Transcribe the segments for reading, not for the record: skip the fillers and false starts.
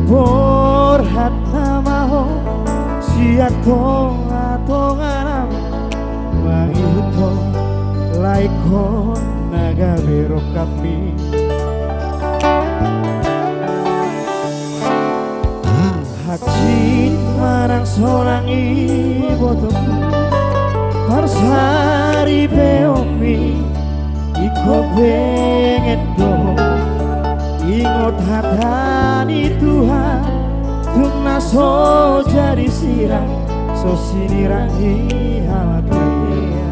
por hat namaho siatonga tonganam mangito laikon naga bero kami haji marang seorang ibu parsari peomi iko pengen dong ingot hatani Tuhan tungna so jadi sirang so sinirangi hawatnya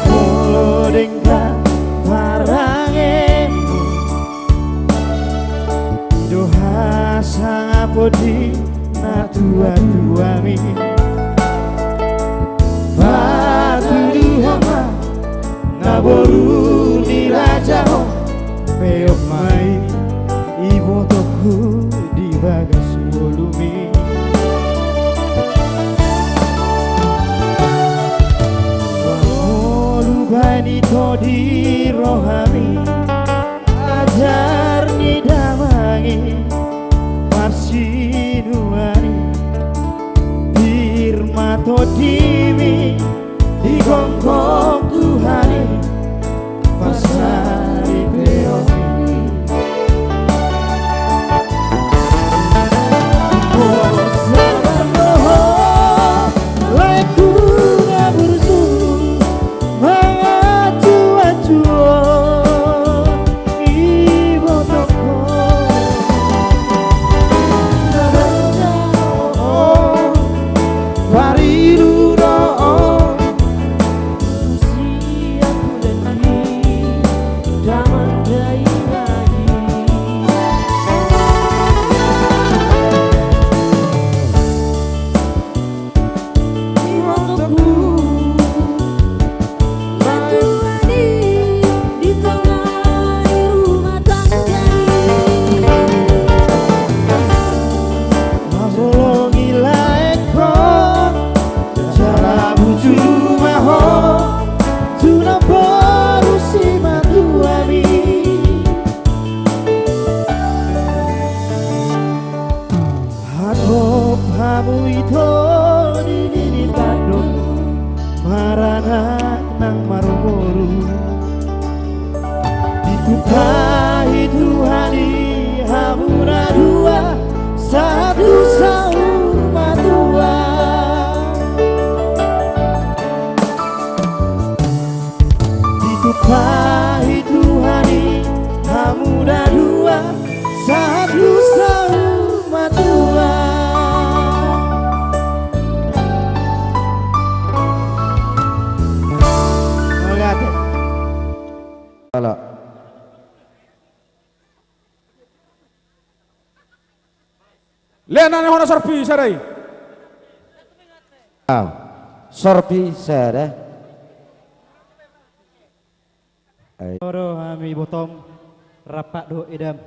kolo dengka parangemu doha sangapodi na tua-tua mi batu duhama ngaboru ni raja ho peok mai ibu toku di bagas bolumi waholu bani to di rohami ajar ni damangi marsinuari firma to dimi di gongkong Tuhani pasari peomi oh sabarloho leku ngaburzu mengaju-ajuo ibu toko nabarjao pariru kamu itu di tandung marana nang marumuru ditukahi Tuhani hamuna dua satu saur matua ditukahi Tuhani hamuna dua satu saur matua Halo. Lihat hono sorpi sarai. Sorpi sada. Oro hami botom rapak do idam.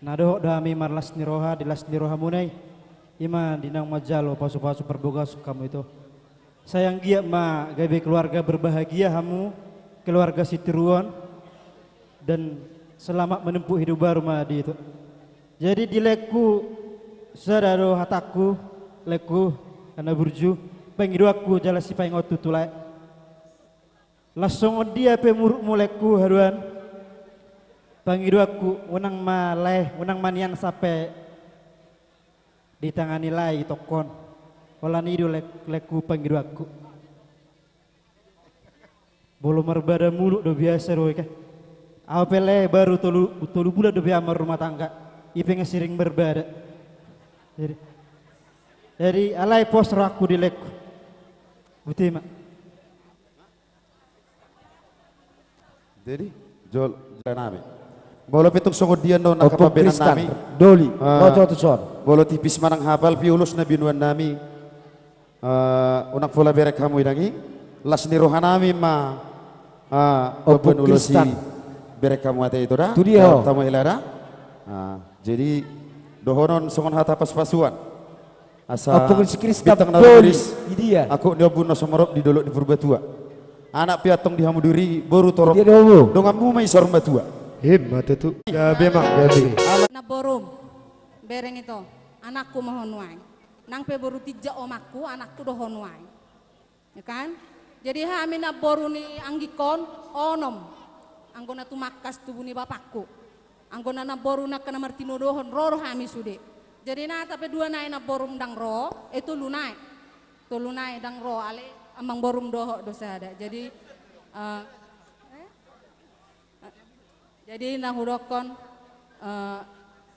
Nado do hami marlas niroha dilas niroha munai. Ima dinang majalo pasu-pasu perboga kamu itu. Sayang gia ma gawe keluarga berbahagia hamu. Keluarga Sitiruan dan selamat menempuh hidup baru madi itu. Jadi di leku sadaro hataku leku karena burju pengidu aku jala si paingot tutulai. Langsung dia pemuruk muleku haruan. Pengidu aku unang maleh unang manian sampai ditangani lai tokon. Walan idu leku pengidu aku. Bolo merbada mulu do biasa roy kan. Apele baru tolu bulan do biamar rumah tangga. Ipe ngesiring berbada. Jadi alai pos raku di leku. Butima. Jadi jol nami. Bolo pitung songodian do nakapabenan nami. Doli. Rojo tuson. Bolo tipis manang hafal piulus na binuan nami. Unak pula berek kamu idangi. Las ni rohanami ma. Open ulosi berek kamu ate itu dah. Tu dia. Tamu ilara. Jadi dohonon songon hata pas-pasuan. Asa Apun si Kristan bitang Doli. narulis. Idia. Aku niobun no somorop di dolok di Purbatua. anak piatong dihamuduri baru torok Dia dulu. dongamu mai sorong batua. Hemat itu. Ya bemak berarti. Na borum bereng itu anakku mohon wae nang pe baru tija omakku anakku dohon wae ya kan jadi kami na boru ni anggikon onom anggona tu makas tubuh ni bapakku anggona na boru na kena martino dohon roro kami sude jadi na tapi dua naik na borum dang ro itu lunai dang ro ale amang borum doho dosa ada jadi jadi na hudokon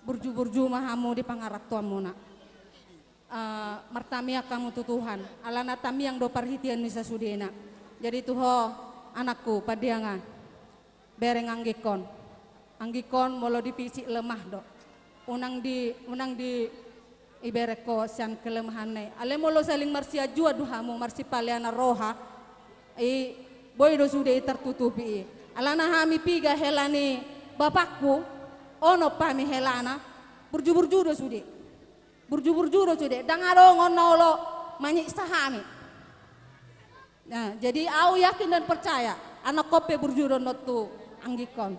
burju-burju mahamu di pangarak tuamu nak martamia kamu tu Tuhan alana tami yang do parhitian misa sudena jadi tuho anakku padianga bereng anggikon molo divisi lemah do unang di ibereko sian kelemahan nai ale molo saling marsia jua duhamu marsi paliana roha boy do sude tertutupi alana hami piga helani bapakku ono pami helana burju-burju do sude dangaro ngonolo manyik sahami nah jadi aku yakin dan percaya anak kope burju do notu anggikon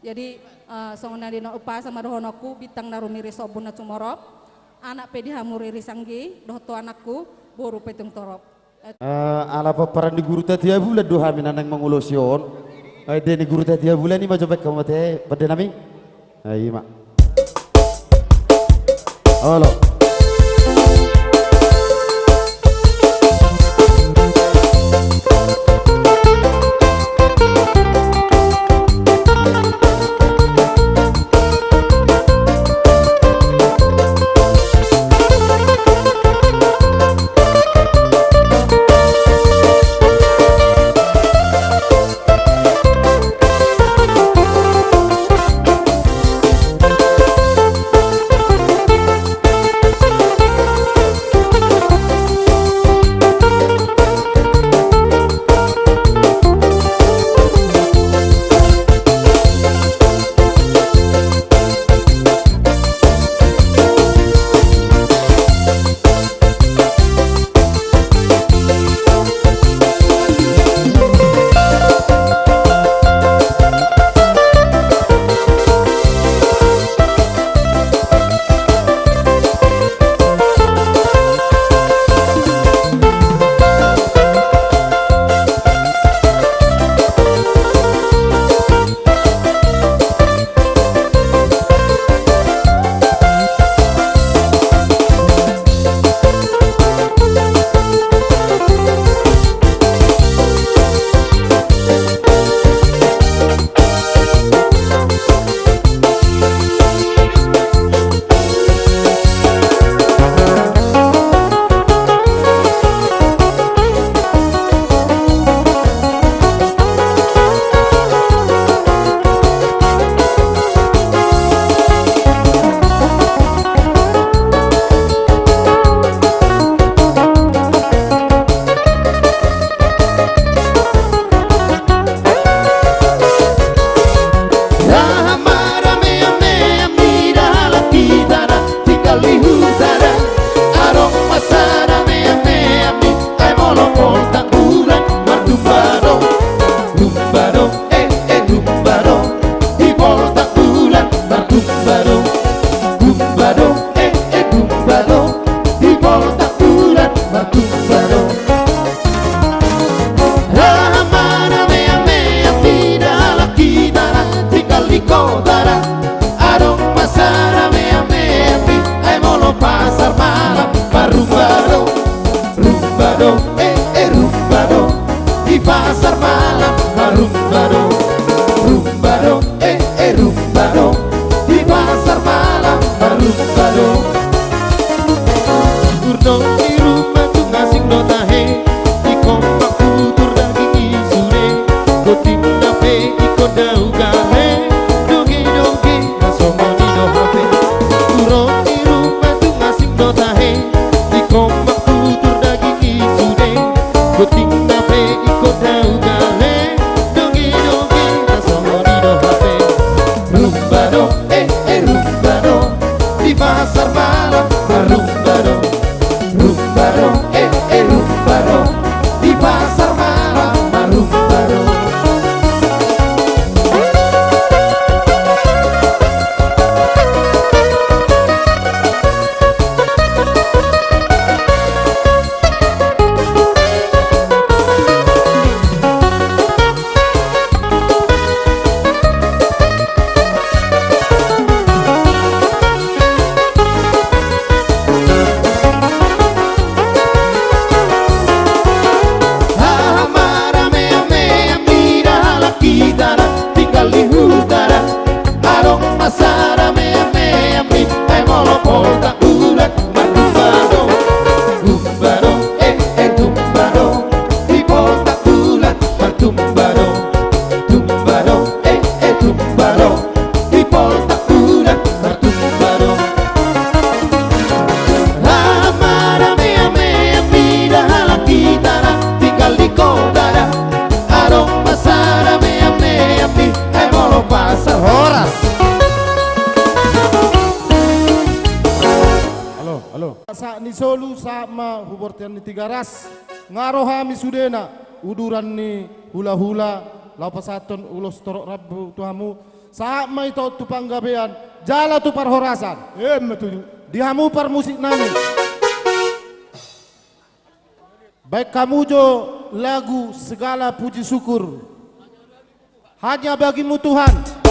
jadi songona dino upa sama dohonoku bitang narumiri sobuna cumorop anak pedi hamuriri sanggi dohoto anakku boru petung torop ala paparan di guru tatia bulan doha minanang mengulosion deni guru tatia bulan ni macam kamu teh pada nami ayo mak halo Rumbaro, di pasar malam baru. isolu sama hubortian ni tigaras ngarohami sudena uduran ni hula-hula laupasaton ulos torok rabu tuhamu sama itu tu panggabean jala tu parhorasan dihamu par musik nami baik kamu jo lagu segala puji syukur hanya bagimu Tuhan.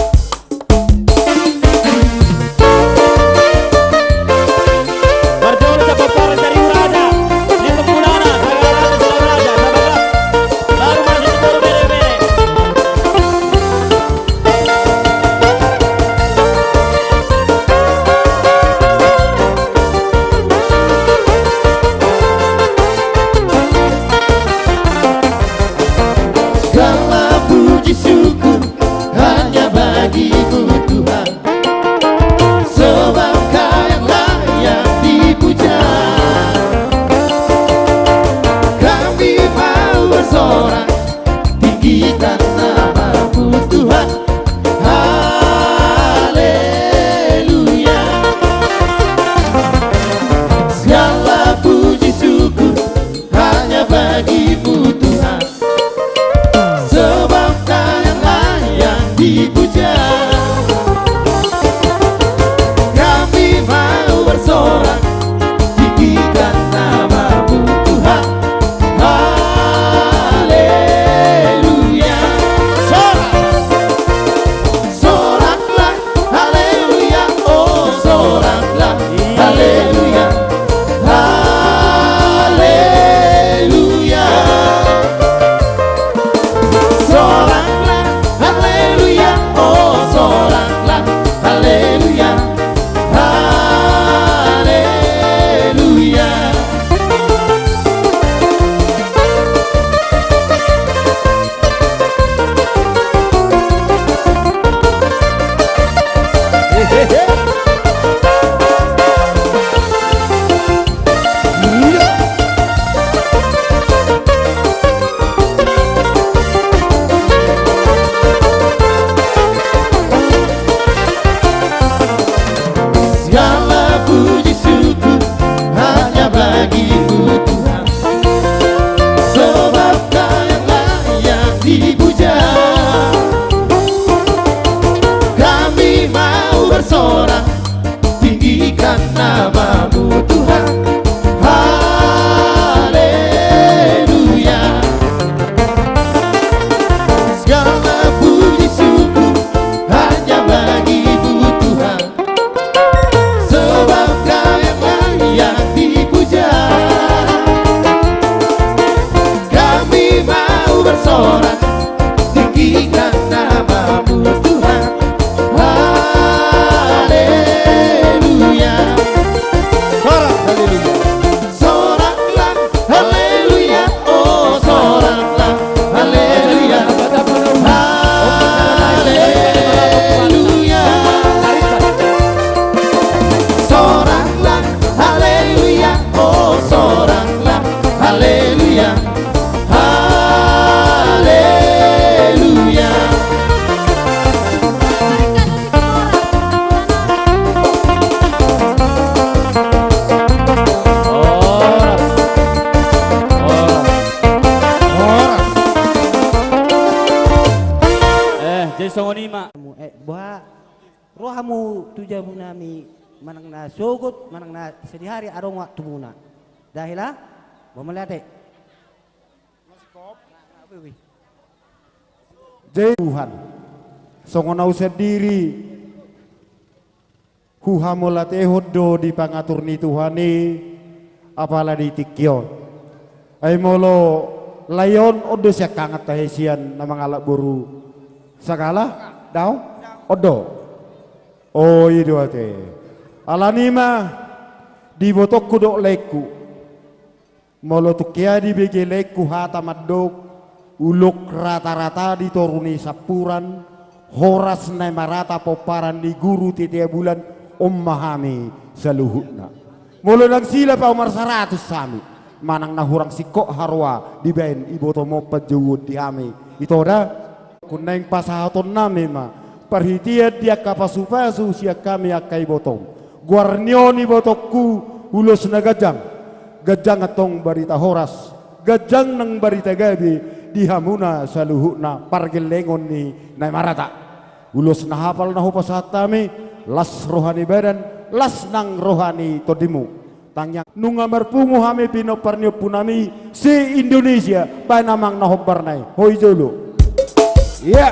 Rohamu tuja munami manang na sugut manang na sedihari arong waktu muna dahilah memelate Tuhan songonau sendiri huhamolate hodo di pangatur ni Tuhani apalah di tikyon ay molo layon odo siya kangat tahesian namang alak buru sagala daw odo oh itu ate alanima di botok kudok leku molo tukia di bege leku hata madok uluk rata-rata ditoruni sapuran horas nai marata poparan di guru titia bulan ummahami seluhutna molo nang sila pa umar 100 sami manang nahurang sikok harwa di ben iboto mo pejewud di hami itu dah kuneng pasahaton nami ma perhitian dia kapasupasu siya kami akai botong guarnioni botokku ulos nagajang gajang atong barita horas, gajang nang barita gabi, dihamuna sa luhuna pargelengon ni Nay Marata. Ulos na hapal na hupas hatami, las rohani badan, las nang rohani todimu. Tangyak nunga marpungu hami pinoparnyo punami si Indonesia panamang nahomparnay. Hoy jolo. Yeah.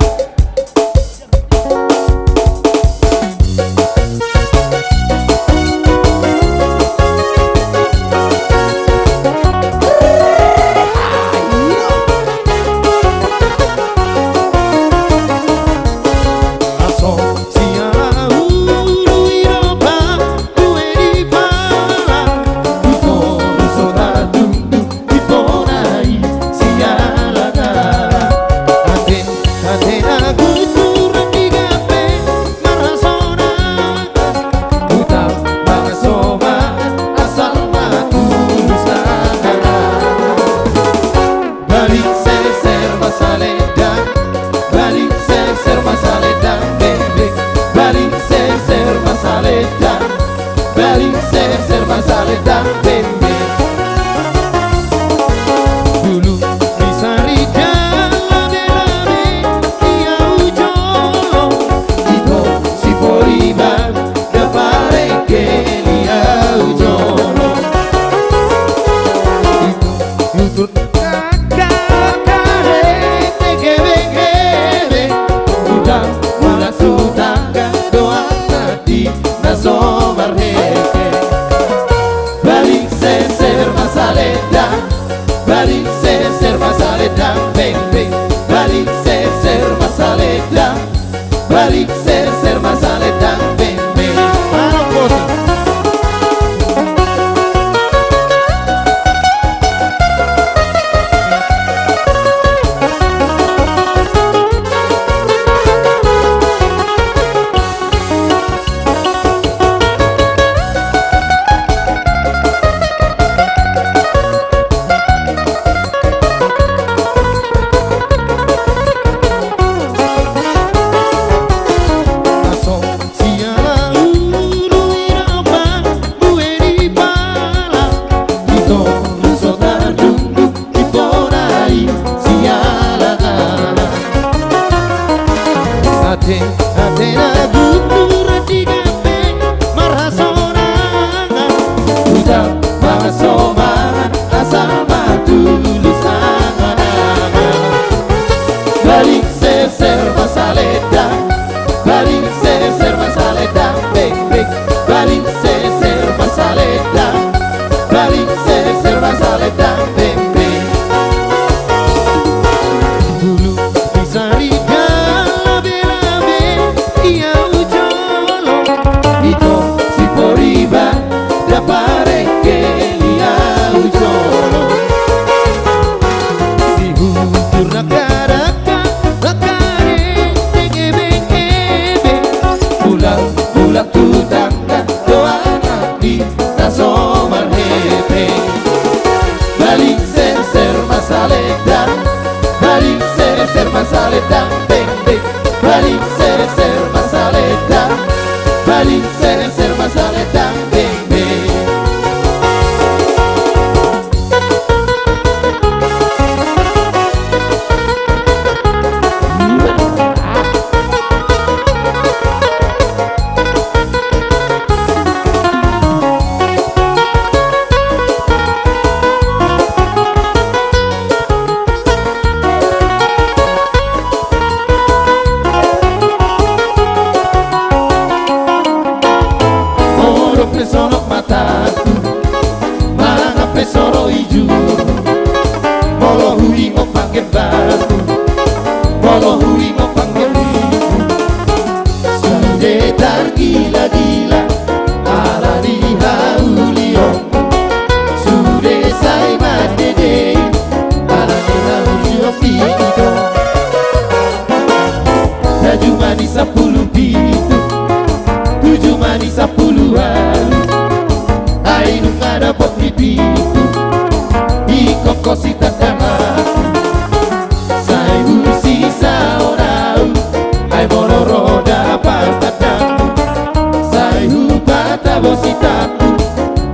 Bositaku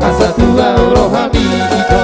asa tua rohani itu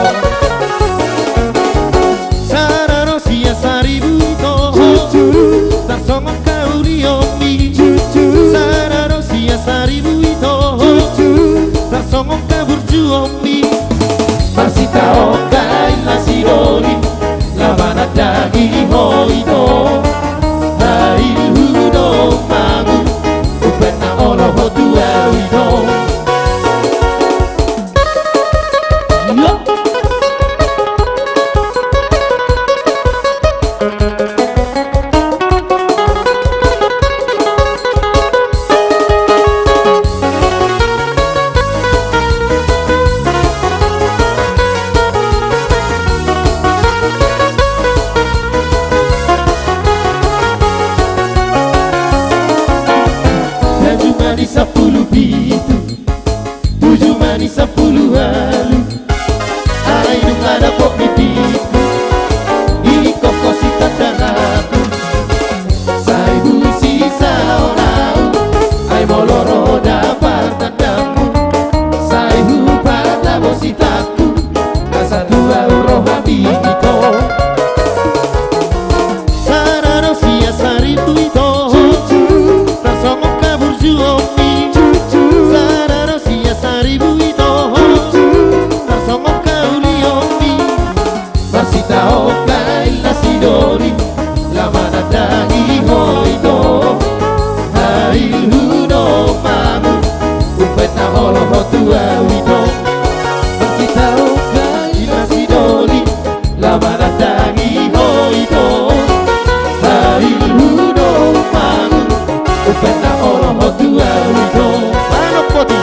pena orang tua wiko Manok poti.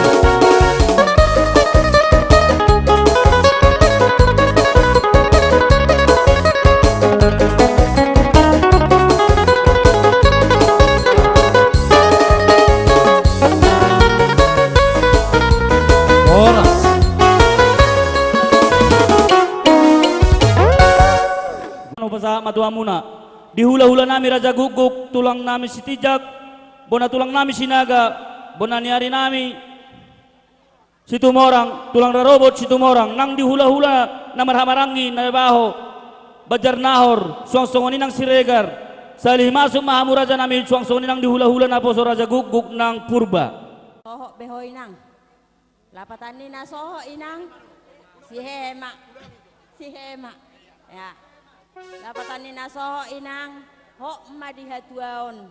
Horas. Pasa matua muna di hula-hula nami Raja Guguk, tulang nami si Tijak, bona tulang nami si Naga, bona niari nami si Tumorang, tulang rarobot si Tumorang, nang di hula-hula na marhamarangi na baho Bajar Nahor, suang-suangoni nang Siregar, salih masuk mahamu Raja nami suang-suangoni nang di hula-hula na poso Raja Guguk nang Purba. Soho beho inang, lapatan ni na soho inang, si Hema, ya. Lapatan ni na soho inang, ho madihatuaon,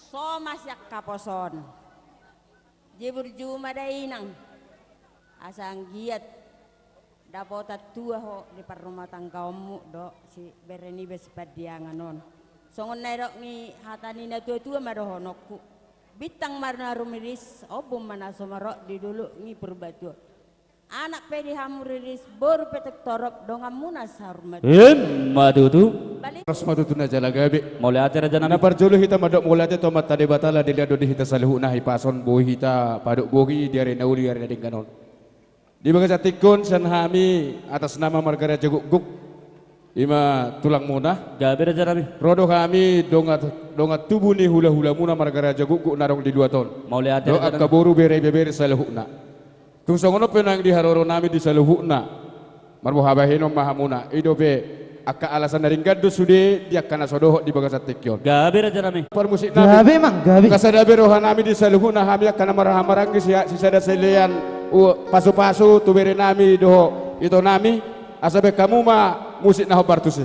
so masyak kaposon, jibur juma da inang, asang giat, dapotat tua ho di parrumah tangkamu do si bereni bespadiangan non, songon nairok ni hatani na tua madohonokku. Bitang marna rumiris obum mana somarok di dulu ngi perbatu anak pedi hamuriris bor petek torop dongam munas harmat Madutu ras matutu na jala gabi mulai acara jangan na parjulu hita madok mulate tomat tade batala diliado di hita salihuna hipason bohi hita paduk bogi diare nauli diare dingkanon di bagas atikun sanhami atas nama Margara Jaguguk ima tulang munah gabe aja nami rodo kami dongat tubuh ni hula-hula muna Margara Jaguguk narong di 2 ton mulai acara doa kaburu bere salihuna tung songono penang di haroro nami di salihuna marbo habahino mahamuna idobe aka alasan dari gaddo sude dia kana sodoho di bagas atikyon gabe aja nami permusik nami Gabi mang, gabi. kasadabe rohanami di salihuna hami kana marahamarangi si sada selean pasu-pasu tubere nami doho itu nami asabe kamu mah musik naho partusi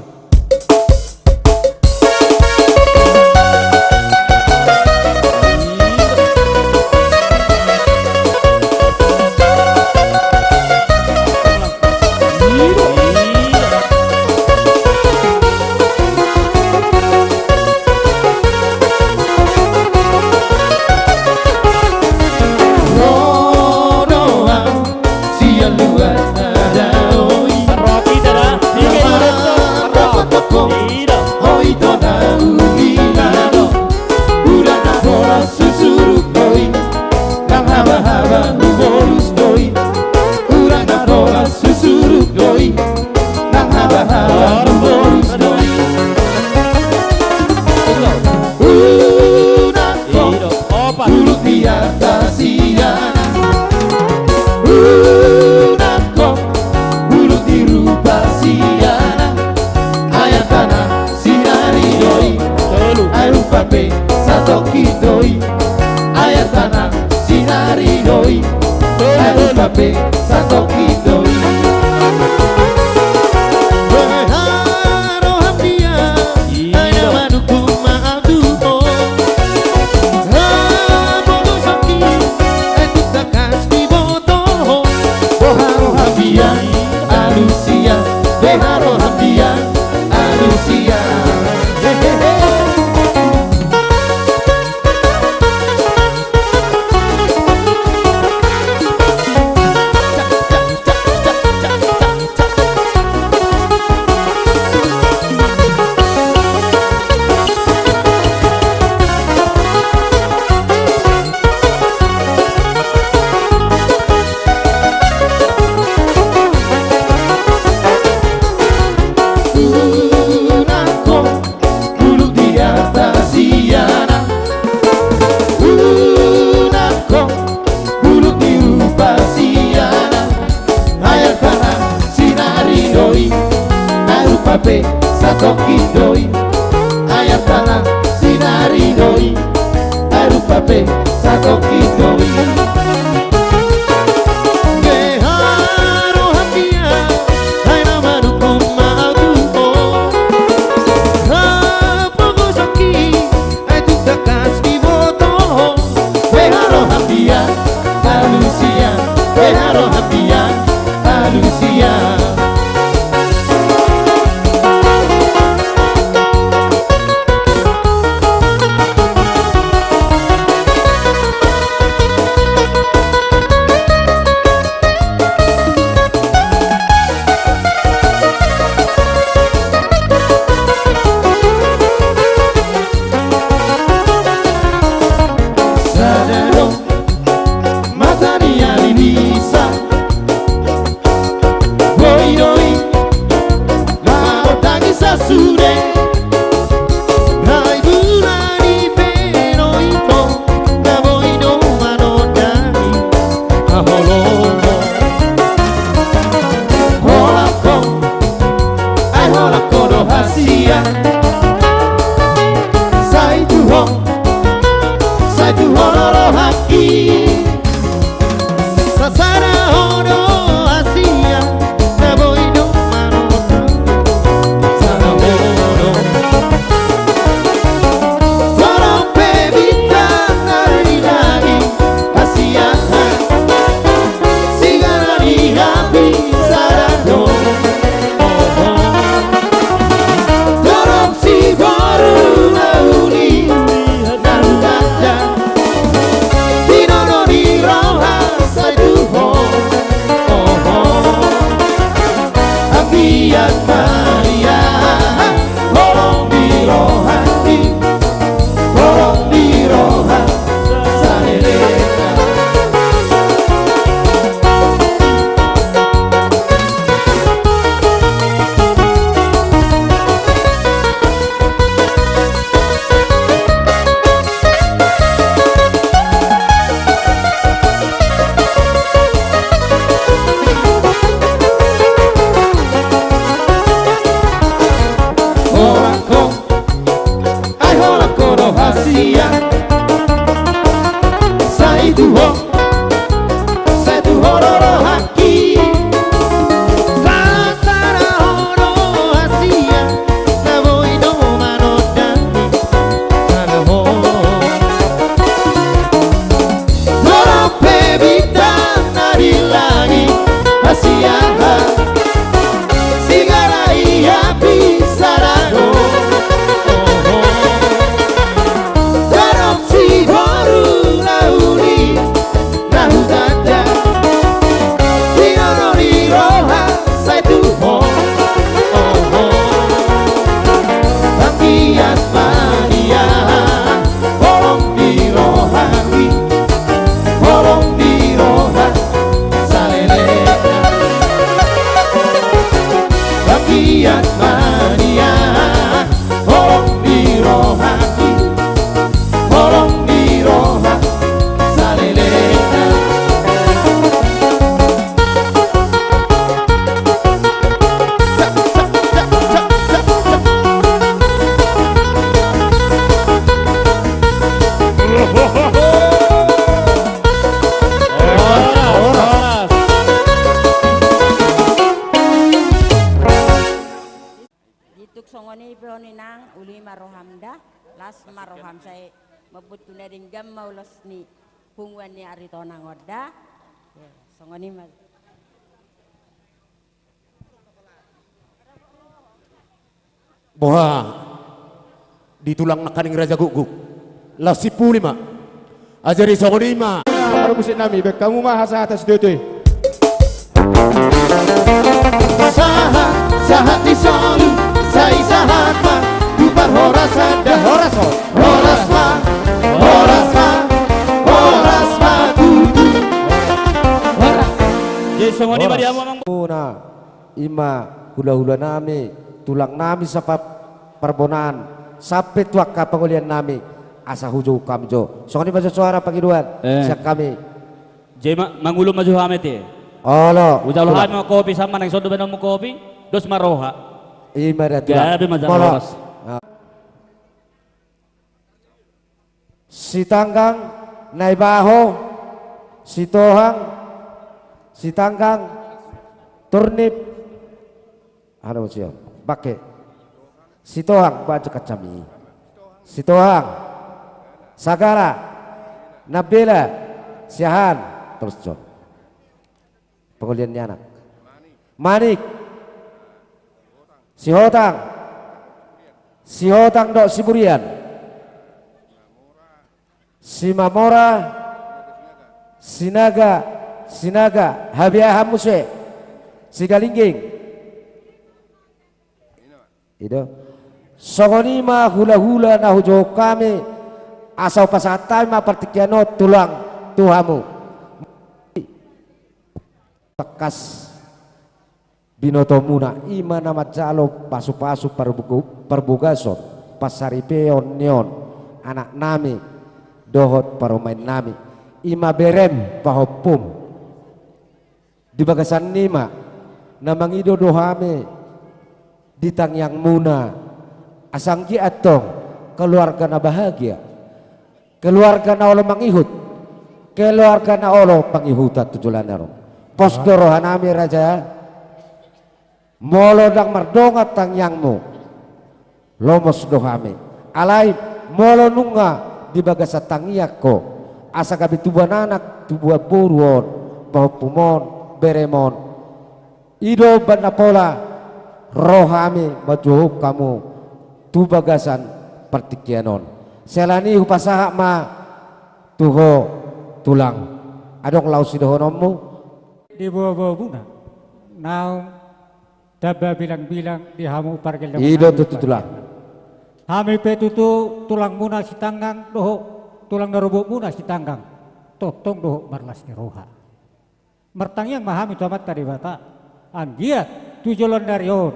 las maroham saya mabutu na rin gamma ulos ni pungwan ni arito nang oda. Songoni mas. Boha ditulang nakaning Raja Guguk lasi pulima ajari songonima para musik nami bek kamu mah hasa atas dete sahat di solu sai sahat ma dubar horas ada horas ma dudu Jadi songoni mah dia mamang Muna ima hula-hula nami tulang nami sa perbonan sampai tuak ka pangulian nami asa hujo kamjo songoni baca suara pagiduan siap kami Jema mangulum maju hamete. Allah Ujalo ha mo kopi sama nang sodo benom kopi dos maroha. ima da Gabi majalos. si tanggang naibaho si tohang si tanggang turnip ano siya bake si tohang baca kacami si tohang sagara nabila siahan terus John penguliannya anak manik si hotang dok si burian si mamora sinaga habia hamuse si galingging itu songonima hula-hula na hujo kami asal pasatay mapartikiano tulang tuhamu bekas binoto muna ima nama jalo pasu-pasu perbugason pasaripeon neon anak nami dohot paromain nami ima berem pahopum di bagasan nima namang ido dohame ditang yang muna asanggi atong keluarga na bahagia keluarga na olo mangihut keluarga na olo pangihutan tujulan naro posko rohanami raja molo dang mardongat tang yangmu lomos dohame alai molo nunga di bagasa tangiyako asa gabi tubuan anak tubuan buruon pahopumon beremon ido banda pola rohami majuhuk kamu tu bagasan partikianon selani hupasaha ma tuho tulang adong lau sidohonomu di bawah buna now daba bilang-bilang di hamu pargel ido tulang hami petutu tulang muna si tanggang doho tulang narubuk muna si tanggang totong doho marlas ni roha mertangyang mahami tamat tadi bata anggiat tujuan dari on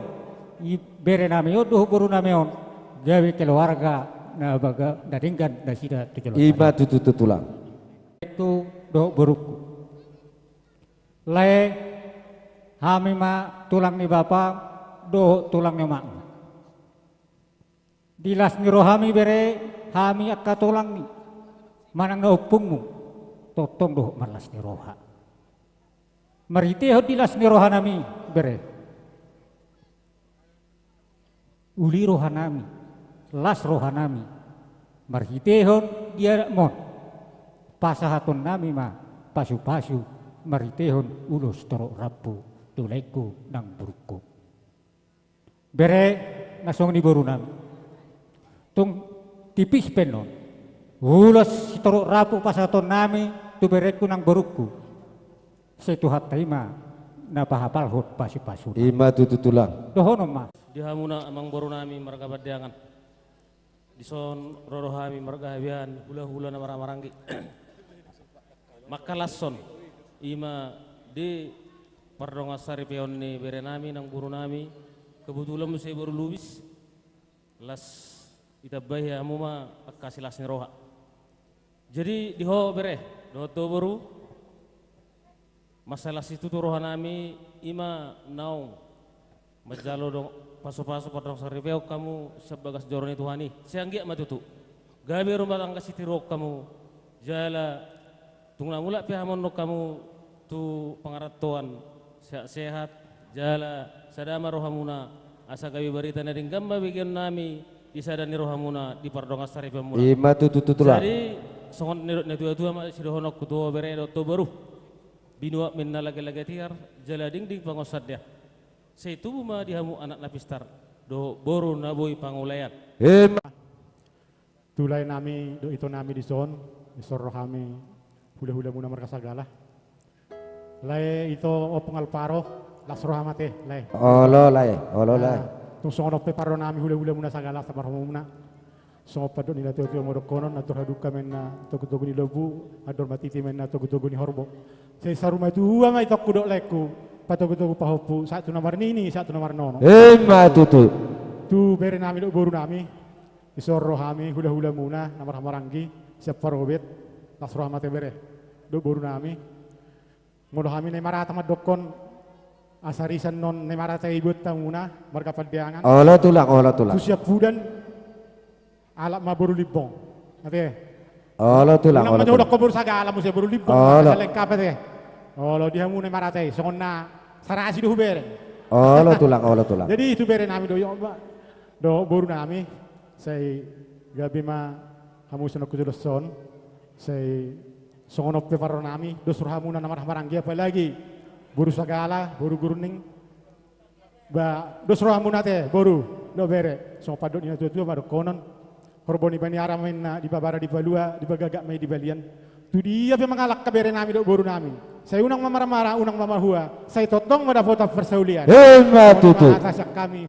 bere namion doho buru namion gawe keluarga na baga daringgan da sida tujuan iba tutu tulang itu doho buruku le hami ma tulang ni bapa doho tulang ni mak dilas ni rohami bere hami akka tulang ni manang na upungmu totong doho marlas ni roha mariteho dilas ni roha nami bere uli rohanami las rohanami marhitehon dia mon pasahaton nami ma pasu-pasu marhitehon ulus torok rabu tuleku nang buruku bere nasong ni boru nami tung tipis penon ulus torok rabu pasahaton nami tu bereku nang buruku setu hataima na pahapal hot pasu-pasu ima tutu tulang dohono ma Di hamuna amang boru nami marga badiangan. Di son rorohami marga habian hula-hula na maranggi. Makalason ima di pardongasari peon ni bere nami nang buru nami kebetulan musai baru lubis las itabah ya muma kasih las roha. Jadi di ho bere do to baru masalah situ tu roha nami ima naung majalo dong paso-paso padang saripeo kamu sebagas joroni Tuhani sianggi matutu gabe rumah tangga sitirok kamu jala tungna mula pihamon kamu tu pengaratuan sehat jala sadama rohamuna asa gabi barita na ringgamba bikin nami isadani rohamuna di pardongas tari pemuna. Ima tututulah. Jadi songon nirut netua ma sidohonok kutua bere do baru. Binua minna lagi tiar jalading di pangosad dia. Seitu ma dihamu anak napistar do boru naboi pangulayan. Tulay nami do ito nami di son isor kami hula-hula muna markasagala. Lay ito opong alparo las rohamate lay. Olo lay. Tung songonok pe paro nami hula-hula muna sagala sa marhum muna. Songo padon nila tuyo mo konon atur haduka men na togo-togo ni lobu ador matiti men na togo-togo ni horbo. Sa saruma itu huwa nga itok kudok leku patogo-togo pahopu satu nomor nini satu nomor nono. Tutu. Tu bere nami do boru nami isor rohami hula-hula muna namar hamaranggi siap parobet las rohamate bere do boru nami ngodo kami ne marata madokon asarisan non ne marata ibut tamuna marga padiangan. Olah tulang. Tu siap budan alak ma boru libong. Nate. Olah tulang. Nang majodok ko boru sagala mo siya boru libong. Lengkap ate. Olo dia muna marata songon na sarasi do bere. Olah tulang. Jadi itu bere nami do do boru nami say gabi ma kamu sono kujuloson say songonop pe paro nami do surhamuna namar hamaranggi apa lagi boru sagala boru guruning ba do surhamuna te boru do bere so padon ina tutu ma do konon korboni bani aramen na di babara di balua di bagagak mai di balian tu dia pe mangalak ka bere nami do boru nami saya unang mamara-mara unang mamahua saya totong mada foto persaulian tutu kami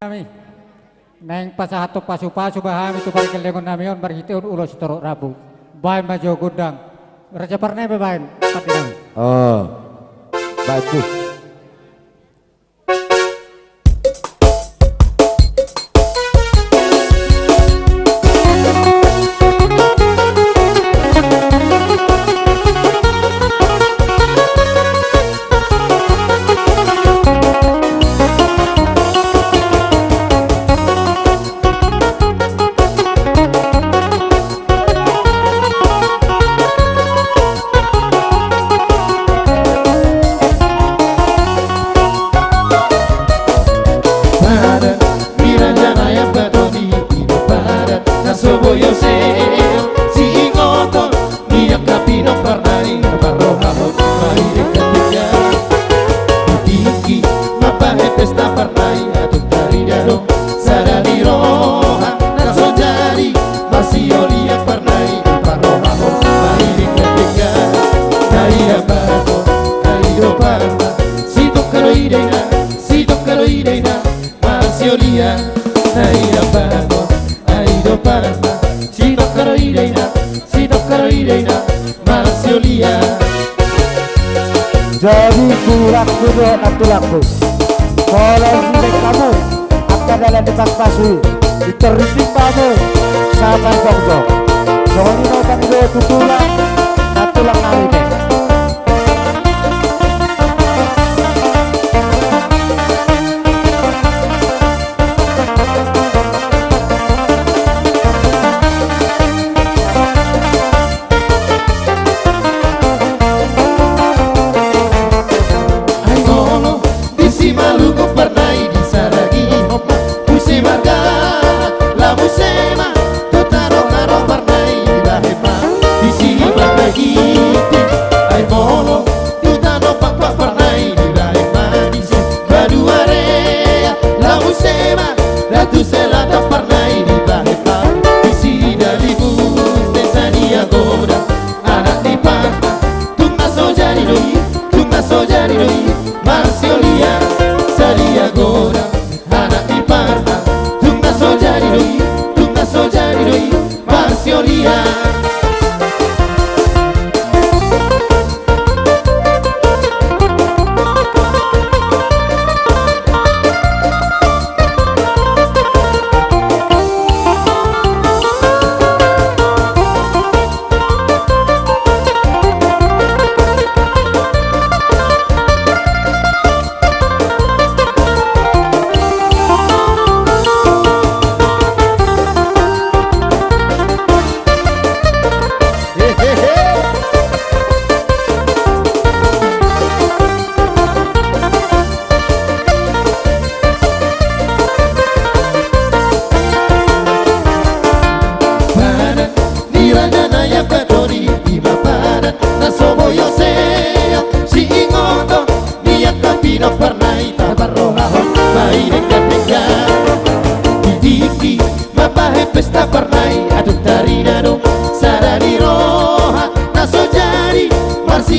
Neng pasahato pasu-pasu bahami tu parkil lengon namion barhiteun ulo sitorok rabu. Bain majo gudang. Raja parne bain patinang. Oh. Bagus. Jadi kurang duduk laku-laku. Kalau milik kamu akan dalam dekat pasui diterima kamu sama jong-jong. Jangan dinokan itu tutulang natulang nami deh. Musema, totaro karo parnai, bahema,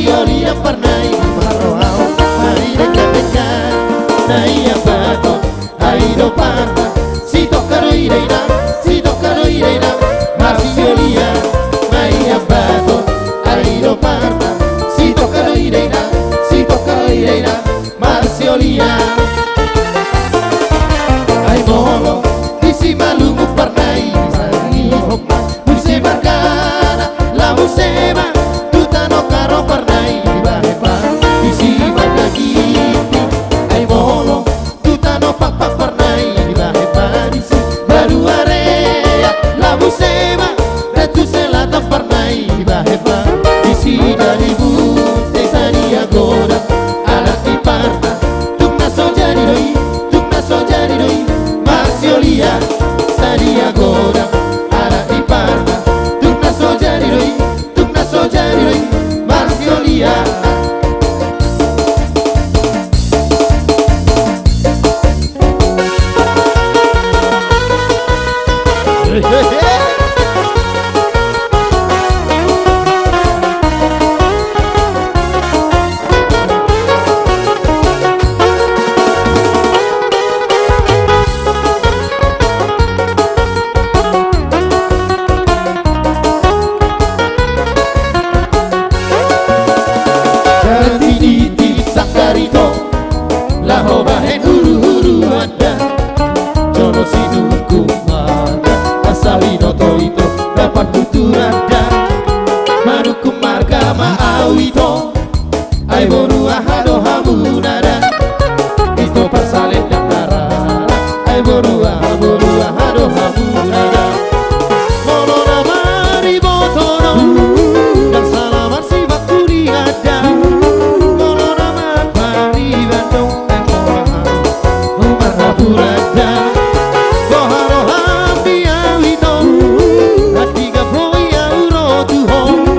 Masioli yang pernah marohau mari dekat-dekat naya baton aido parta si tokaro ireina Masioli ya naya baton aido parta si tokaro ireina Masioli ya ai molo isi malungu pernai sari hokma musi bargana la musema tutano karo pernai bahepa isi bargagiti ai molo tutano pak pernai bahepa isi baru area la musema datu selata pernai bahepa isi dari bute saria goda ala ti parta tukna so jadi doi Masioli saria goda ala ti parta tukna so jadi doi Masioli ai borua hado hamunada itu pasalet yang darah ai borua hado hamunada molona mari botono dan salaman si bakuri ada molona mari bandung umar burada boharo hambia wito hatiga boya urotuho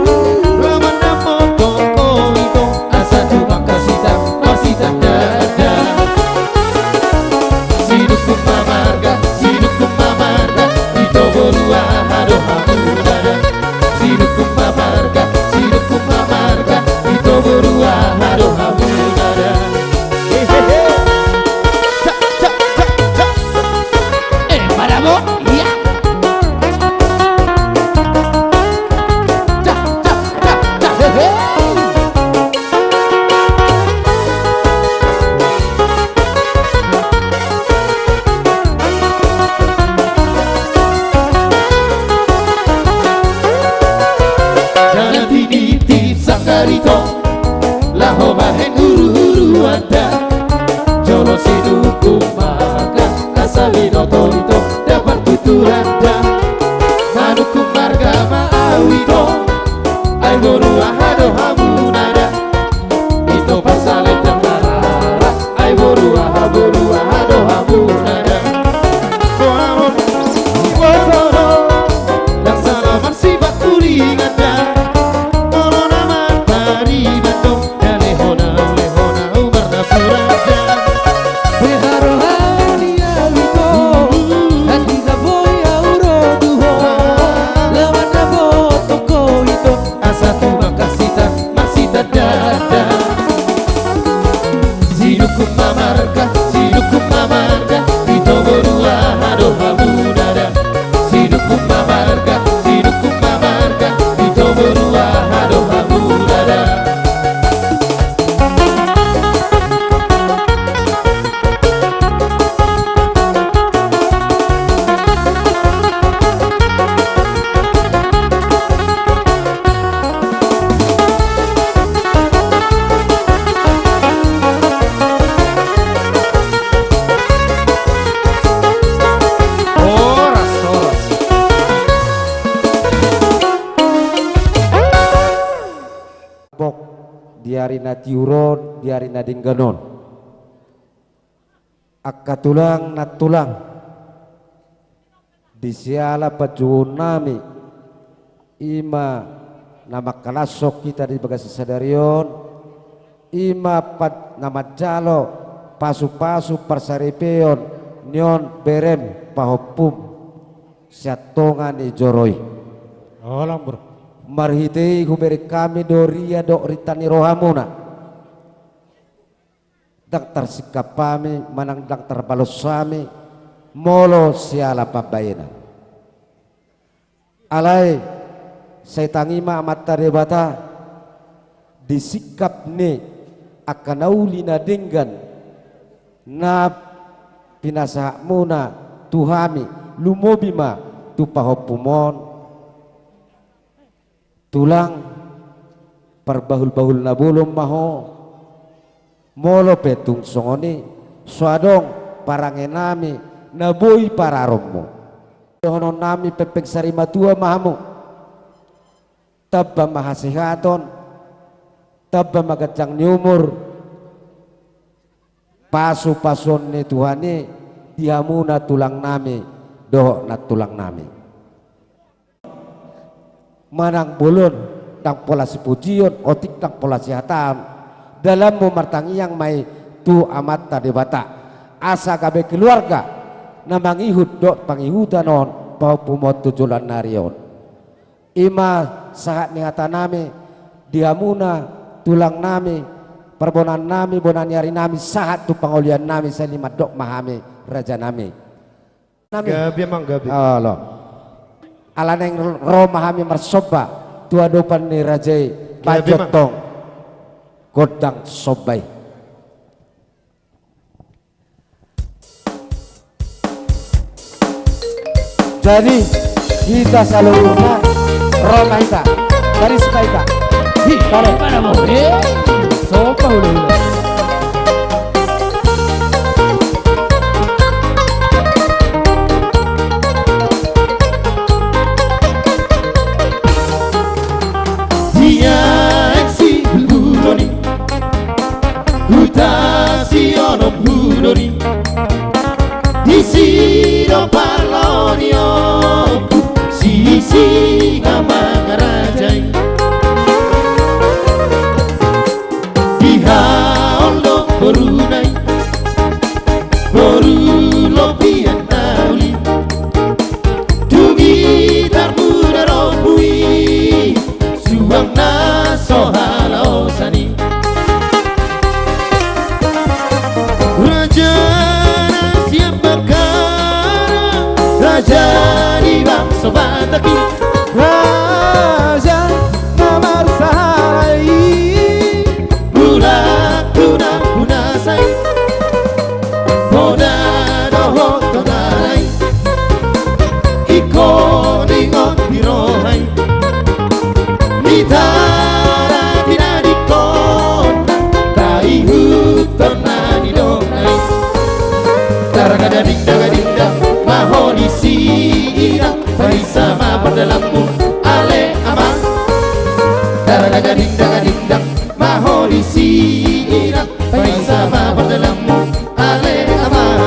diarina tiuron diarina dingganon akka tulang na tulang disiala pajuun nami ima nama kalasok kita di bagasi sadarion ima pat nama jalo pasu-pasu persaripeon nyon berem pahopum siatongan ijoroi alam bro marhitei huberi kami doria do ritani rohamuna daktar sikapami manang daktar balosami molo siala pabayena alai saya tangima amat tarebata disikap ne akan aulina denggan na pinasaha muna tuhami lumobima tupahopumon tulang perbahul-bahul na bulong maho molo petung songoni suadong parangenami naboy pararomo honon nami pepeng sarimatua mahamu tabba mahasehaton tabba magacang ni umur paso-pason ni Tuhani dihamuna tulang nami doh na tulang nami manang bulun tang pola sepujion otik tang pola sihatan dalam memartangi yang mai tu amat tadebata asa kabe keluarga namang ihud dok pangihutan on pau pumot tujulan narion ima saat nihata nami diamuna tulang nami perbonan nami bonan yari nami saat tu pangolian nami selimat dok mahami raja nami gabi emang gabi Allah ala neng romahami marsoba tua dopan ni rajai pajotong godang sobai jadi kita seluruhnya Roma kita dari Spaika hi tarik mana mau sopa hulu Sino parlonio si ngamangarajay dihaolo borunay borulo pian tauli dugitar mudaro bui suang na sohalo sani Raja di bangsa Bataki Raja namar sahai Budak tunang punasai Boda dohot tonalai Iko ningon birohai Nitara tinadikon Tai huton nanidonai Daragagading-dagading-dang mahoni siirang bersama perdalamu ale amang daragagading-dagading-dang mahoni siirang bersama perdalamu ale amang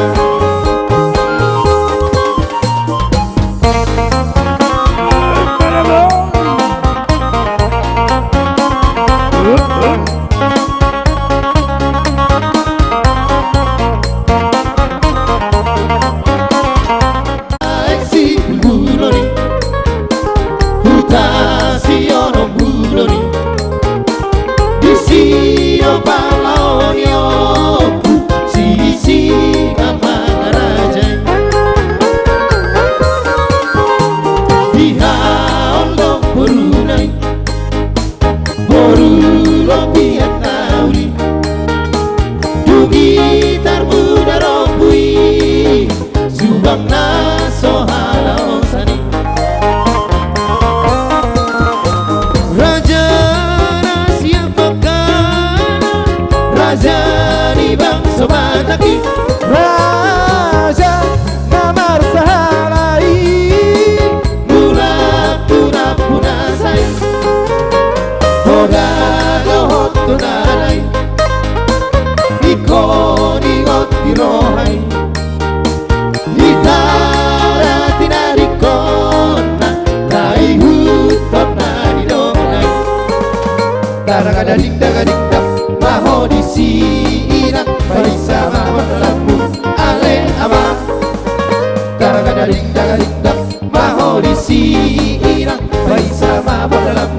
Dagading-dagading-dang mahoni siirang bersama perdalamu ale amang Dagading-dagading-dang mahoni siirang bersama perdalamu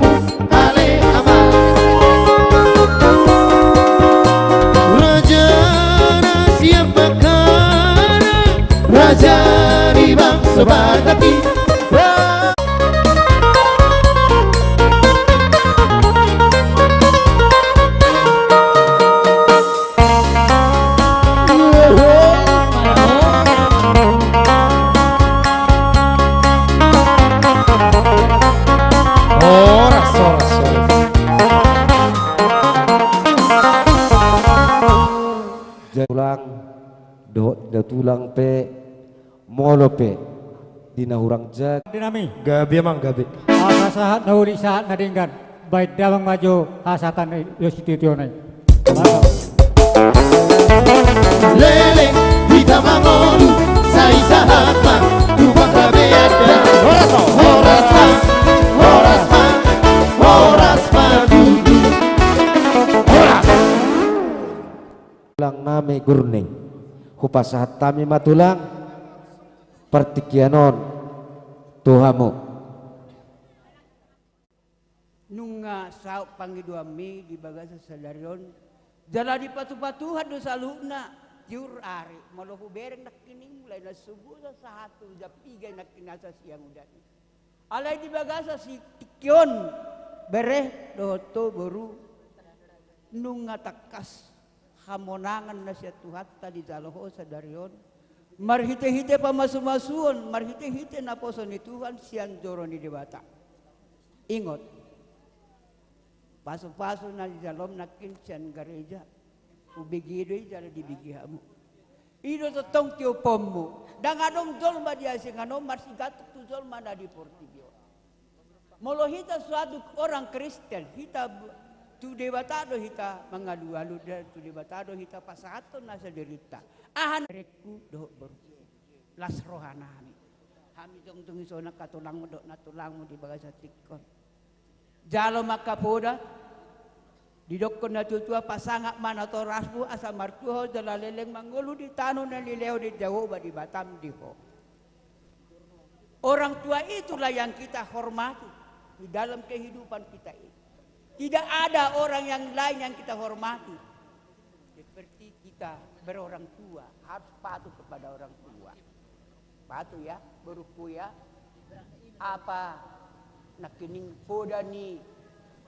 tulang do tulang pe molo pe dina hurang jag dinami gabi emang gabi asa sahat nauli saat nadinggan baik damang maju hasatan yosititionai Lele kita mangolu sai sahatma tupang kabeada horas dudu tulang nami gurning hupasahat tami matulang pertikianon tuhamu nunga sauk pangidua mi di bagasa sadarion jala di patu-patuhan do saluna jur ari malohu bereng nak kining mulai na subuh sa satu jam 3 nak kinasa siang udah alai di bagasa si tikyon bereh doto baru nunga takas hamonangan na siya tuhatta di jaloho sadarion marhite-hite pa masumasuon marhite-hite na poso ni Tuhan siang joro ni debata ingot paso-paso na di dalam nakin siyan gereja ubigido jala di bigihamu ido totong tiopommu dan adong jolma dia singano marsigatuk tu jolma na di Portibio molo hita suatu orang Kristen hita tu debatado hita mengalu-alu dan tu debatado hita pasahaton na sa derita ahan reku do baru las rohanami kami tong isona katulangmu do natulangmu di bagasa tikon jalo makapoda didokon na tutua pasangak mana to rasbu asa martuho jala leleng mangulu di tanu na lileo di Jawa ba di Batam di ho. Orang tua itulah yang kita hormati di dalam kehidupan kita ini. Tidak ada orang yang lain yang kita hormati. Seperti kita berorang tua harus patuh kepada orang tua. Patuh ya, beruku ya. Apa nakining poda ni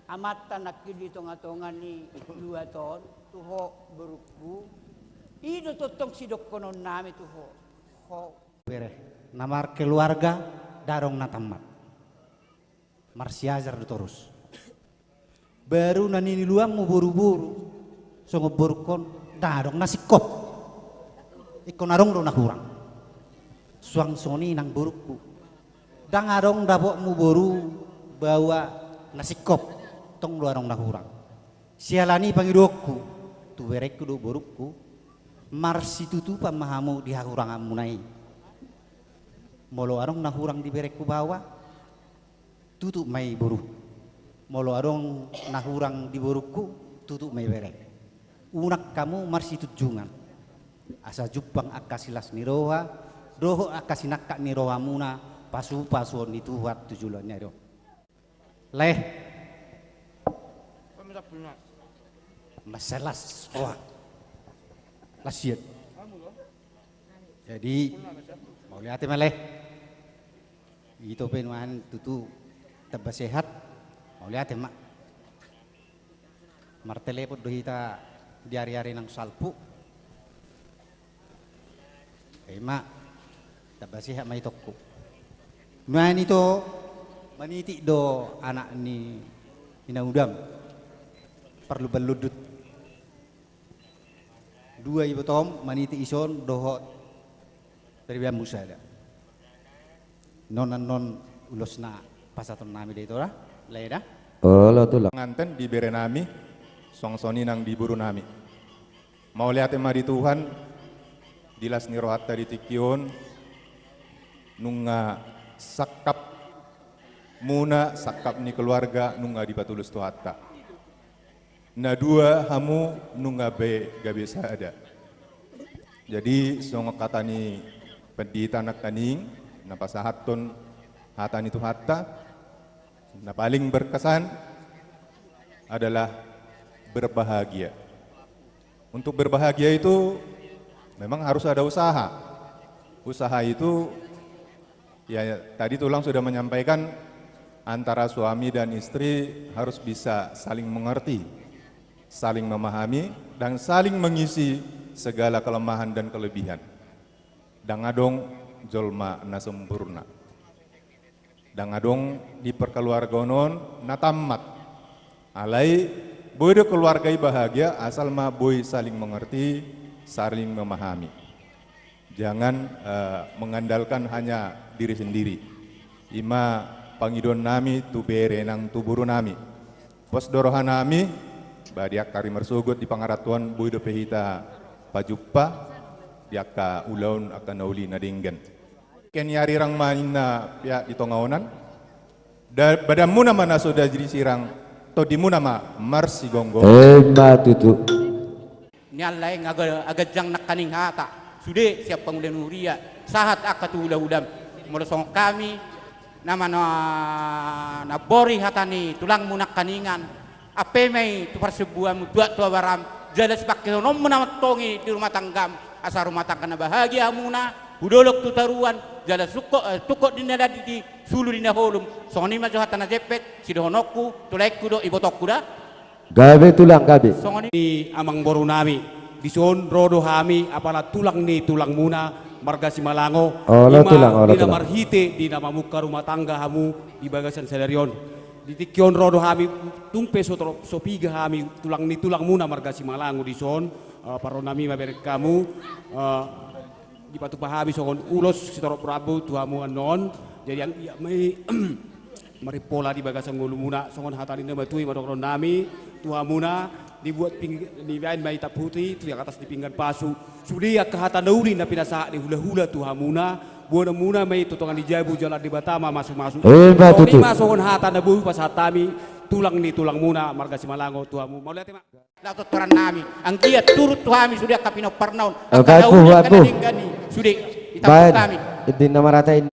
amata nakili tonga-tonga ni 2 ton tuho beruku itu totong sidok konon nami tuho ho bere namar keluarga darong natamat marsiajar terus baru nani luang mau buru-buru songo borkon darong nasi kop ikon arong do nakurang suang soni nang buruku dang arong dabok mu boru bawa nasi kop tong luarong nahurang sialani pangidokku tu berekku do borukku marsi tutu pamahamu di hurang amunai molo arong nahurang di berekku bawa tutup mai boru molo arong nahurang di borukku tutup mai berek unak kamu marsi tujungan asa jupang akasilas niroha doho akasinakak niroha muna pasu-pasuon itu wat tujulannya do leh masalah sekolah lasiat jadi mau lihat maleh itu penuan tutu tebas sehat mau lihat mak martele pun dohita di hari-hari nang salpu mak tebas sehat mai tokku man itu manitik do anak ni ina udam perlu beludut 2 ibu tom maniti ison dohot dari bambu sada non ulosna pasaton nami de tora leda lo tulang nganten di bere nami songsoni nang di buru nami mau lihat emari Tuhan dilas ni rohat dari tikion nunga sakap muna sakap ni keluarga nunga di patulus tuhatta na 2 hamu nunga be gabe ada. Jadi songo katani pendita nak kaning na pasahaton hatani tu hatta na paling berkesan adalah berbahagia. Untuk berbahagia itu memang harus ada usaha. Usaha itu ya tadi Tulang sudah menyampaikan antara suami dan istri harus bisa saling mengerti, saling memahami, dan saling mengisi segala kelemahan dan kelebihan. Dangadong jolma na sempurna. Dan adong di perkeluargonon na tamat. Alai boy keluarga bahagia asal ma boy saling mengerti, saling memahami. Jangan mengandalkan hanya diri sendiri. Ima pangidon nami tu bere nang tuburu nami. Pos dorohan nami badiak kari mersugut di pangaratuan boy do pehita pajuppa diaka ulaun akan nauli nadinggan. Ken yari rang main na pihak di tongaonan. Badamu nama na sudah jadi sirang to dimu nama marsi gonggo. Tutu. Nyalai agajang nakaning hata. Sude siap pengulian uria. Sahat akatu ulam. Molosong kami nama na bori hatani tulang munak kaningan. Ape mai tu persebuan dua tua baram. Jelas pakai nom menamat tongi di rumah tanggam. Asal rumah tangga na bahagia muna. Budolok tu taruan. Jelas tukok di nada di sulu di naholum. Songoni maju hatana jepet. Sidohonokku tulekku do ibotokku dah. Gabe tulang gabe. Ni amang boru nami dison rodo hami apalah tulang ni tulang muna marga Simalango dina marhite dina mamuka rumah tangga hamu di bagasan Selerion ditikyon rodo hami tumpe sopiga hami tulang ni tulang muna marga Simalango dison paro nami maberek kamu di patu pahami songon ulos sitoro Prabu tuhamu anon jadi yang iya mai maripola di bagasan ngulu muna songon hatani na batui madokron nami tuhamuna dibuat dibain bayi tak putih itu yang atas di pinggan pasu sudia kehatan dauri na pinasa di hula-hula tuhamuna buana muna mai totongan di jabu jalan di Batama masuk-masuk ini masukon hatan dabu pas hatami tulang ni tulang muna marga Simalango tuhamu mau lihat mak lato toran nami ang kiat turut tuhami sudia kapino parnaun ang dauri kadinggani sudia ditapuk kami itu nama ratain.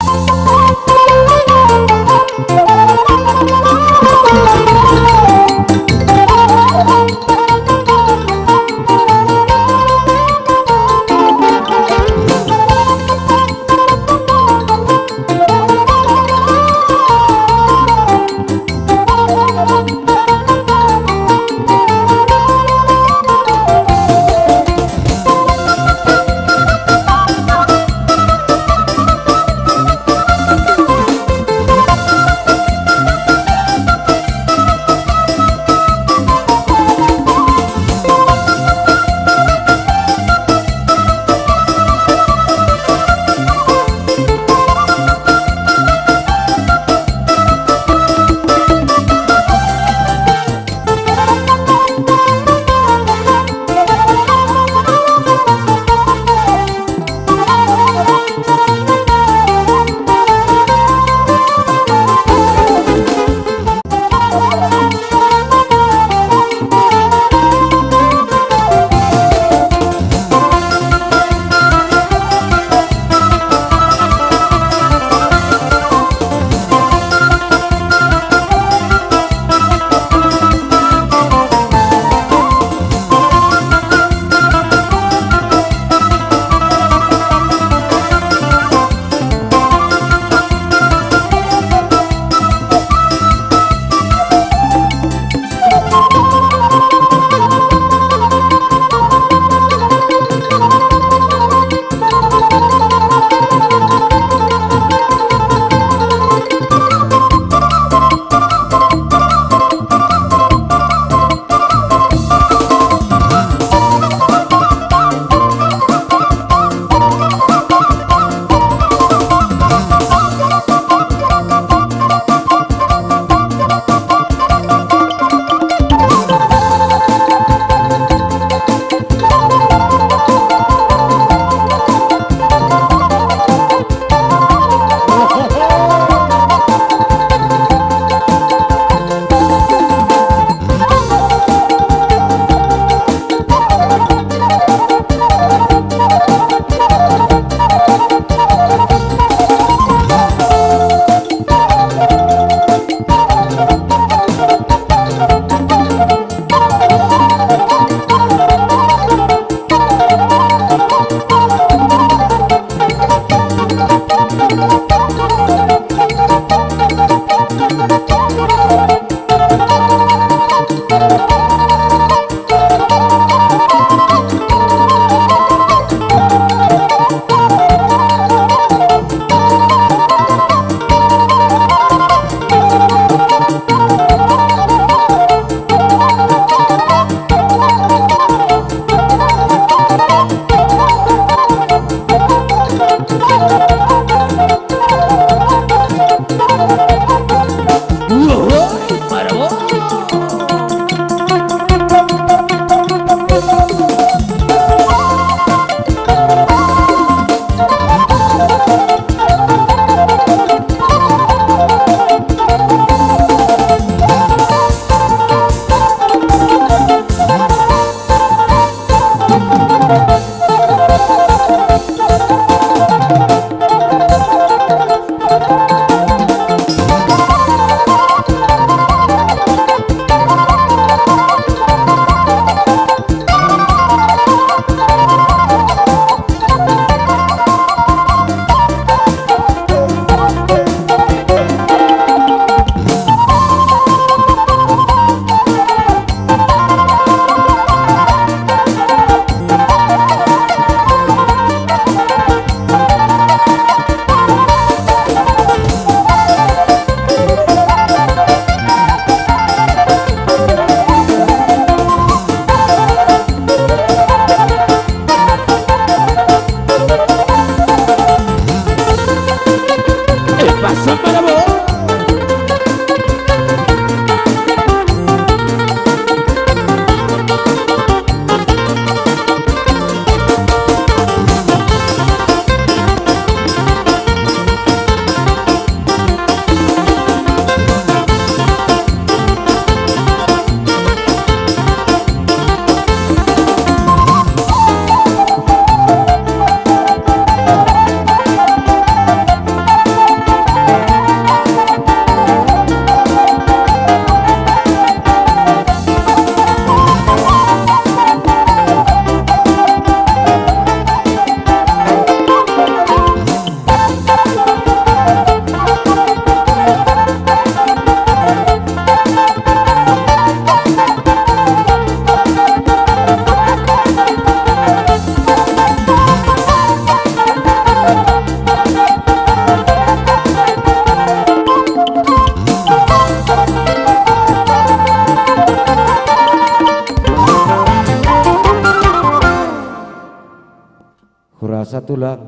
merasa tulang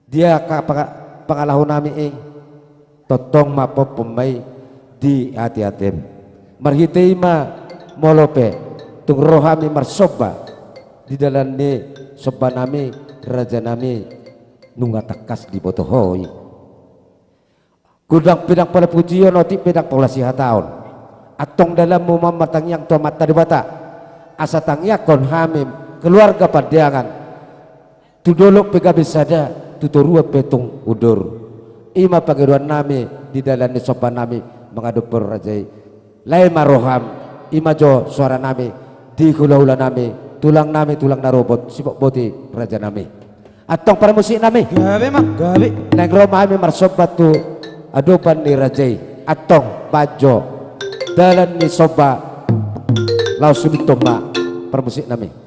dia pangalahon nami totong mapo pemai di hati-hati marhitei ma molope tung rohami marsoba di dalam ni soba nami raja nami nunga takas di botohoi kudang pedang pada pujian oti pedang polasi hataon atong dalam mumam matang yang tua mata di bata asa tangyakon hamim keluarga Padiangan tudolok pegabe sada tuturua petung udur ima pageruan nami di dalam ni soba nami mengadu perrajai lai maroham ima jo suara nami di hula-hula nami tulang narobot sibok boti raja nami atong para musik nami gawe mak gawe neng roma nami marsobat tu adopan ni rajai atong bajo dalan ni soba lau subito ma para musik nami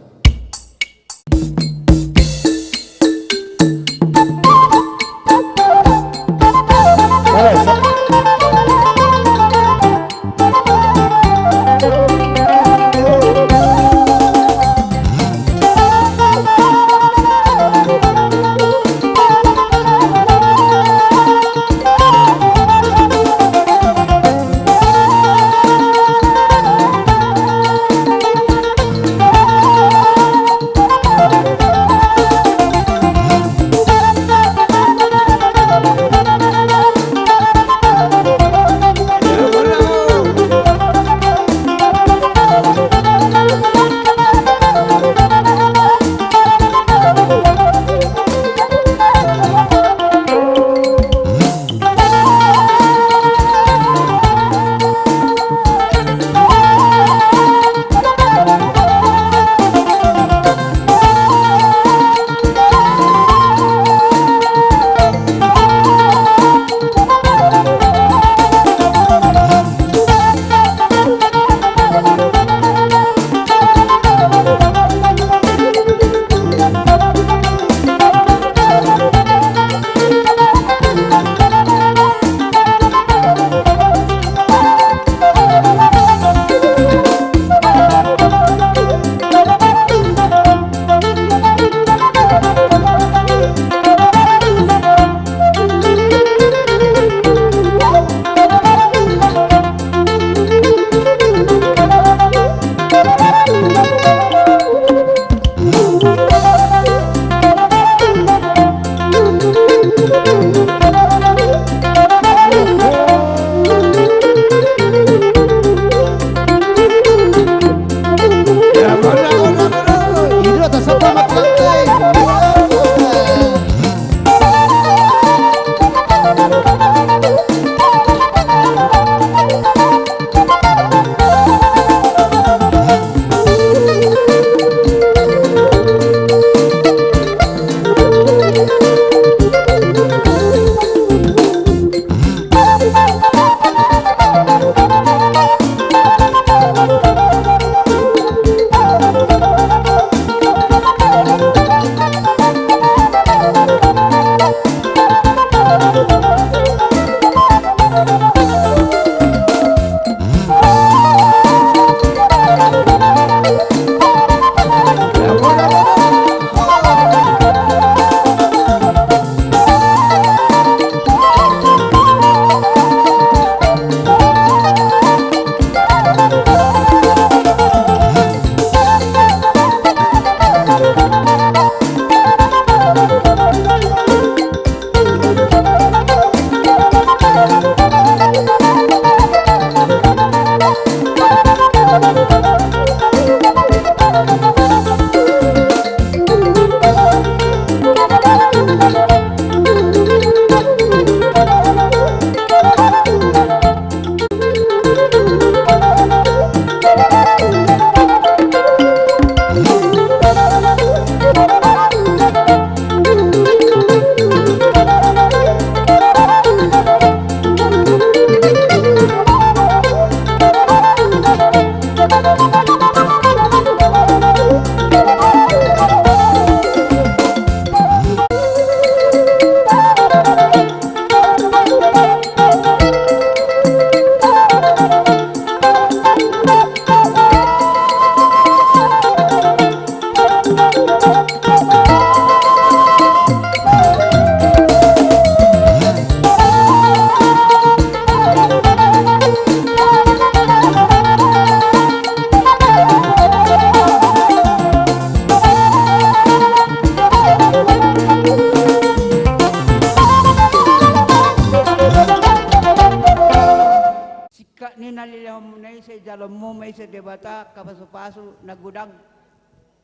mo may sa debata kapaso-paso nagudang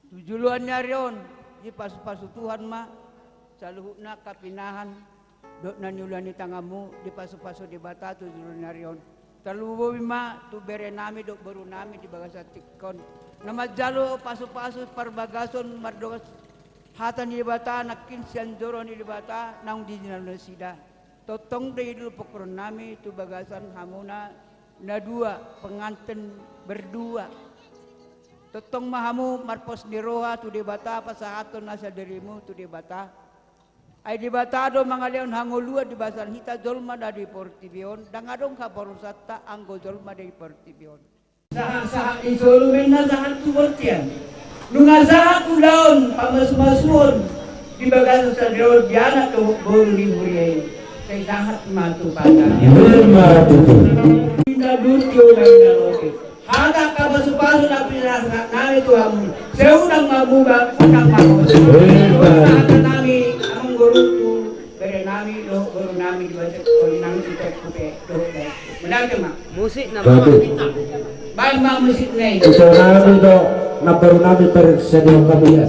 tujuluan niya riyon di paso-paso Tuhan ma sa luho na kapinahan do nanyulan ni tangamu di paso-paso debata tujuluan niya riyon talubo ma tu bere nami do baru nami di bagasa tikon namadjalo paso-paso parbagason mardogas hatan ni debata nakin siandoro ni debata nang di sida totong dari dulu pokron nami tu bagasan hamuna na dua pengantin berdua totong mahamu marpos diroha tu debata pasahaton nasa dirimu tu debata ay debata do mangalion hangolua di basan hita dolma dari portibion dangadong ka porusata anggo dolma dari portibion sahang isolumen na sahang tuwortian nungasahan ulaon pamas-masuon di bagasan sa diron diana tu buru ni huriay kay dahat matu pada kita dutyo na loke hada ka basu-basu na pinasa nami tuhamu seunang mabuba unang makos hada nami among guru tu bere nami lo guru nami dibaca kolinang kita kupe dohe menang ma musik na baik ma musik nei ito nami do na baru nami bersedia kami ya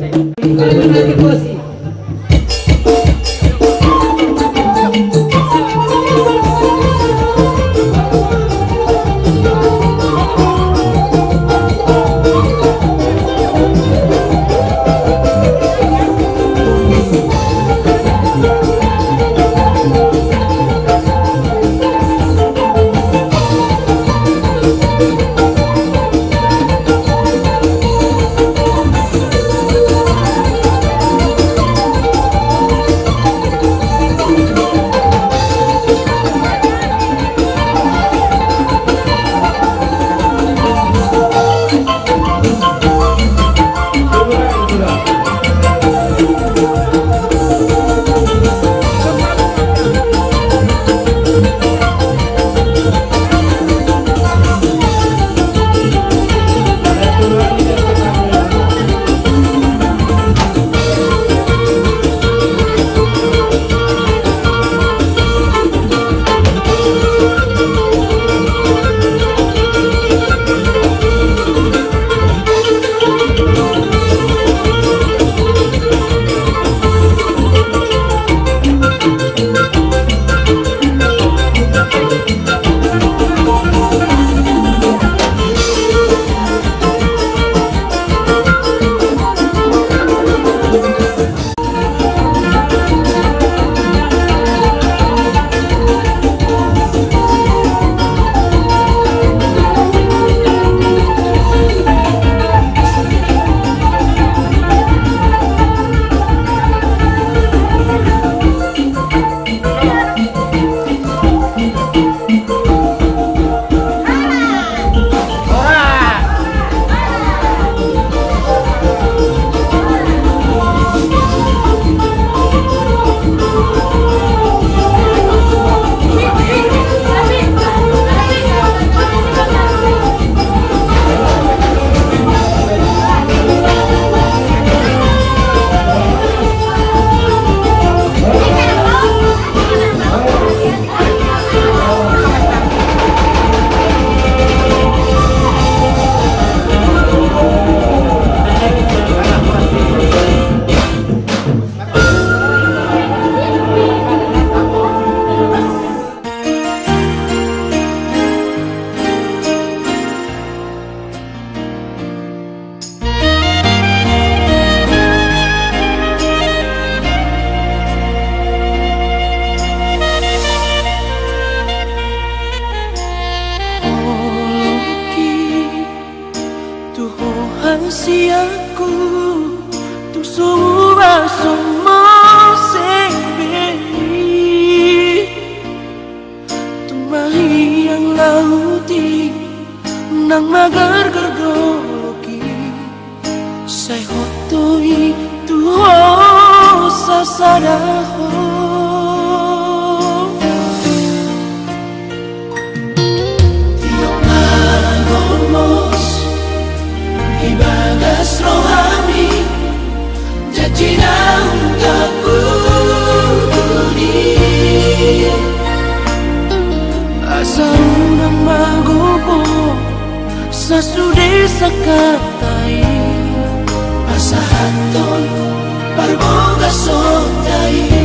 siaku tu suwa sumo semberi tu mahi yang lauti nang magar gergoloki sai hotoi tu ho sasadaho ibagas rohani jajinang kabudi asa unang magopo sa sudah sakatai asahaton parboga sondai